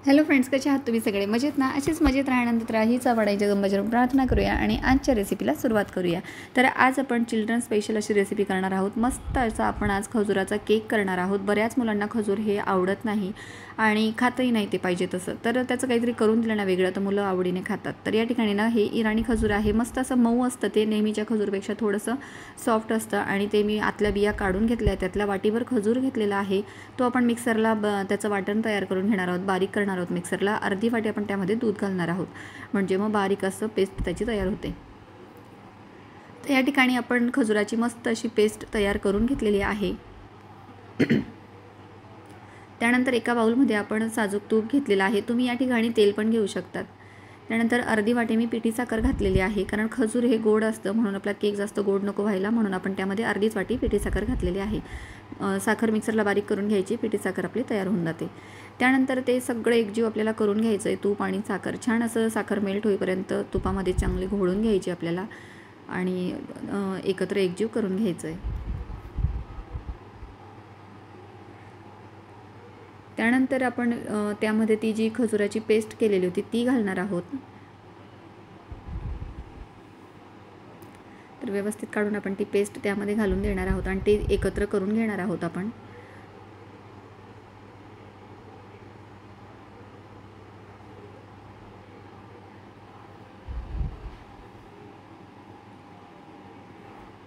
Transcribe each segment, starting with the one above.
Hello friends, कसे आहात तुम्ही सगळे? मजेत ना? असेच मजेत राहण्यानंतर हीच आवडायची गंबाजरून प्रार्थना करूया आणि आजच्या रेसिपीला सुरुवात करूया. तर आज आपण चिल्ड्रन स्पेशल अशी रेसिपी करणार आहोत. मस्त असा आपण आज खजुराचा केक करणार आहोत. बऱ्याच मुलांना खजूर हे आवडत नाही आणि खातही नाही ते पाहिजे तसं, तर त्याचं काहीतरी करून दिलं ना वेगळं तर मुलं आवडीने खातात. तर या ठिकाणी ना हे इराणी खजूर आहे. मस्त असं मऊ असतं, ते नेहमीच्या खजूरपेक्षा थोडंसं सॉफ्ट असतं आणि ते मी आतल्या बिया काढून घेतल्या. त्यातला वाटीभर खजूर घेतलेला आहे. तो आपण मिक्सरला त्याचं वाटण तयार करून घेणार आहोत, बारीक करणार आहोत मिक्सरला. अर्धी वाटी आपण त्यामध्ये दूध घालणार आहोत, म्हणजे मग बारीक असं पेस्ट त्याची तयार होते. तर या ठिकाणी आपण खजुराची मस्त अशी पेस्ट तयार करून घेतलेली आहे. त्यानंतर एका बाउलमध्ये आपण साजूक तूप घेतलेलं आहे. तुम्ही या ठिकाणी तेल पण घेऊ शकतात. त्यानंतर अर्धी वाटी मी पिठी साखर घातलेली आहे, कारण खजूर हे गोड असतं म्हणून आपला केक जास्त गोड नको व्हायला, म्हणून आपण त्यामध्ये अर्धीच वाटी पिठी साखर घातलेली आहे. साखर मिक्सरला बारीक करून घ्यायची, पिठी साखर आपली तयार होऊन जाते. त्यानंतर ते सगळं एकजीव आपल्याला करून घ्यायचं आहे. तूप आणि साखर छान असं साखर मेल्ट होईपर्यंत तुपामध्ये चांगली घोळून घ्यायची आपल्याला आणि एकत्र एकजीव करून घ्यायचं आहे. त्यानंतर आपण त्यामध्ये ती जी खजुराची पेस्ट केलेली होती ती घालणार आहोत. तर व्यवस्थित काढून आपण ती पेस्ट त्यामध्ये घालून देणार आहोत आणि ते एकत्र करून घेणार आहोत आपण.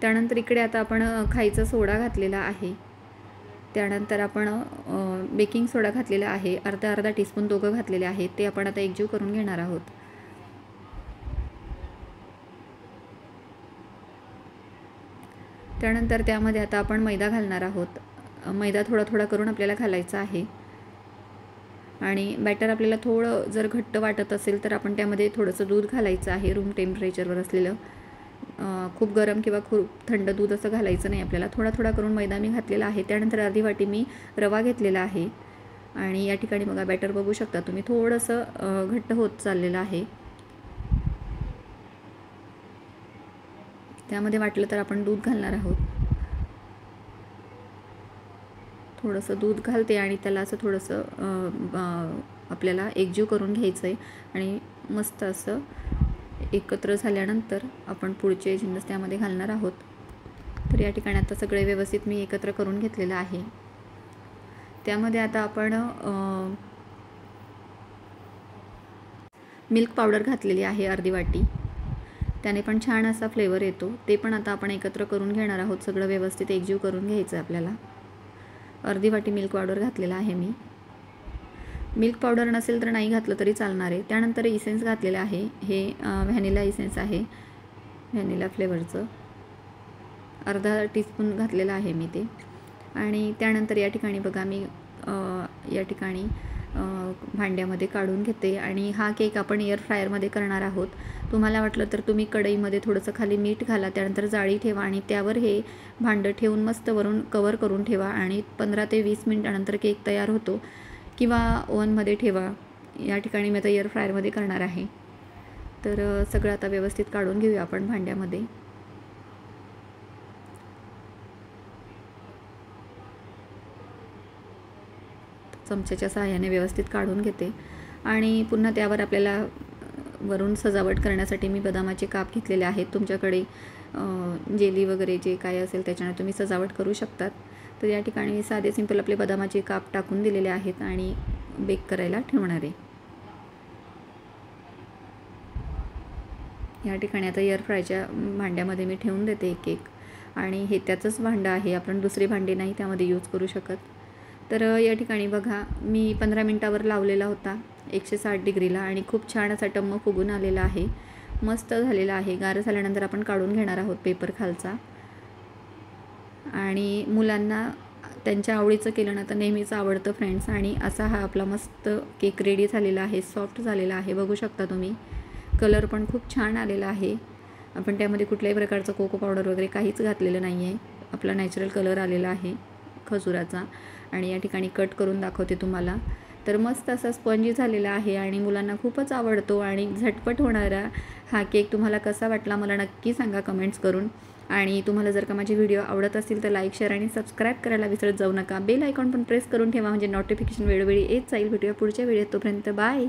त्यानंतर इकडे आता आपण खायचा सोडा घातलेला आहे. त्यानंतर आपण बेकिंग सोडा घातलेला आहे, अर्धा टीस्पून दोघं घातलेले आहेत. ते आपण आता एकजीव करून घेणार आहोत. त्यानंतर त्यामध्ये आता आपण मैदा घालणार आहोत. मैदा थोडा थोडा करून आपल्याला घालायचा आहे आणि बॅटर आपल्याला थोडं जर घट्ट वाटत असेल तर आपण त्यामध्ये थोडंसं दूध घालायचं आहे, रूम टेम्परेचरवर असलेलं. खूप गरम किंवा खूप थंड दूध असं घालायचं नाही आपल्याला. थोडा थोडा करून मैदा मी घातलेला आहे. त्यानंतर अर्धी वाटी मी रवा घेतलेला आहे आणि या ठिकाणी बघा बॅटर बघू शकता तुम्ही, थोडंसं घट्ट होत चाललेलं आहे. त्यामध्ये वाटलं तर आपण दूध घालणार आहोत. थोडंसं दूध घालते आणि त्याला असं थोडंसं आपल्याला एकजीव करून घ्यायचं आहे आणि मस्त असं एकत्र झाल्यानंतर आपण पुढचे जिन्नस त्यामध्ये घालणार आहोत. तर या ठिकाणी आता सगळे व्यवस्थित मी एकत्र करून घेतलेलं आहे. त्यामध्ये आता आपण मिल्क पावडर घातलेली आहे अर्धी वाटी, त्याने पण छान असा फ्लेवर येतो. ते पण आता आपण एकत्र करून घेणार आहोत. सगळं व्यवस्थित एकजीव करून घ्यायचं आपल्याला. अर्धी वाटी मिल्क पावडर घातलेला आहे मी. मिल्क पावडर नसेल तर नाही घातलं तरी चालणार आहे. त्यानंतर इसेन्स घातलेलं आहे. हे व्हॅनिला इसेन्स आहे, व्हॅनिला फ्लेवरचं. अर्धा टीस्पून घातलेलं आहे मी ते. आणि त्यानंतर या ठिकाणी बघा मी या ठिकाणी भांड्यामध्ये काढून घेते आणि हा केक आपण एअर फ्रायरमध्ये करणार आहोत. तुम्हाला वाटलं तर तुम्ही कढईमध्ये थोडंसं खाली मीठ घाला, त्यानंतर जाळी ठेवा आणि त्यावर हे भांडं ठेवून मस्त वरून कवर करून ठेवा आणि 15 ते 20 मिनिटानंतर केक तयार होतो. किंवा ओव्हनमध्ये ठेवा. या ठिकाणी मी आता एअर फ्रायरमध्ये करणार आहे. तर सगळं आता व्यवस्थित काढून घेऊया आपण भांड्यामध्ये. चमच्याच्या सहाय्याने व्यवस्थित काढून घेते आणि पुन्हा त्यावर आपल्याला वरून सजावट करण्यासाठी मी बदामाचे काप घेतलेले आहेत. तुमच्याकडे जेली वगैरे जे काय असेल त्याच्याने तुम्ही सजावट करू शकतात. तर या ठिकाणी साधे सिंपल आपले बदामाचे काप टाकून दिलेले आहेत आणि बेक करायला ठेवणार आहे. या ठिकाणी आता एअर फ्रायच्या भांड्यामध्ये मी ठेवून देते केक आणि हे त्याचंच भांडं आहे, आपण दुसरे भांडे नाही त्यामध्ये यूज करू शकत. तर या ठिकाणी बघा मी 15 मिनटावर लावलेला होता 160 डिग्रीला आणि खूप छान असा टम्म फुगून आलेला आहे. मस्त झालेला आहे. गार झाल्यानंतर आपण काढून घेणार आहोत पेपर खालचा. आणि मुलांना त्यांच्या आवडीचं केलं ना तर नेहमीच आवडतं फ्रेंड्स. आणि असा हा आपला मस्त केक रेडी झालेला आहे, सॉफ्ट झालेला आहे. बघू शकता तुम्ही, कलर पण खूप छान आलेला आहे. आपण त्यामध्ये कुठल्याही प्रकारचं कोको पावडर वगैरे काहीच घातलेलं नाही आहे. आपला नॅचरल कलर आलेला आहे खजुराचा. आणि या ठिकाणी कट करून दाखवते तुम्हाला. तर मस्त असा स्पंजी झालेला आहे आणि मुलांना खूपच आवडतो आणि झटपट होणारा हा केक तुम्हाला कसा वाटला मला नक्की सांगा कमेंट्स करून. आणि तुम्हाला जर का माझे व्हिडिओ आवडत असतील तर लाईक, शेअर आणि सबस्क्राईब करायला विसरत जाऊ नका. बेल आयकॉन पण प्रेस करून ठेवा म्हणजे नोटिफिकेशन वेळोवेळी येत जाईल. भेटूया पुढच्या व्हिडिओत. तोपर्यंत बाय.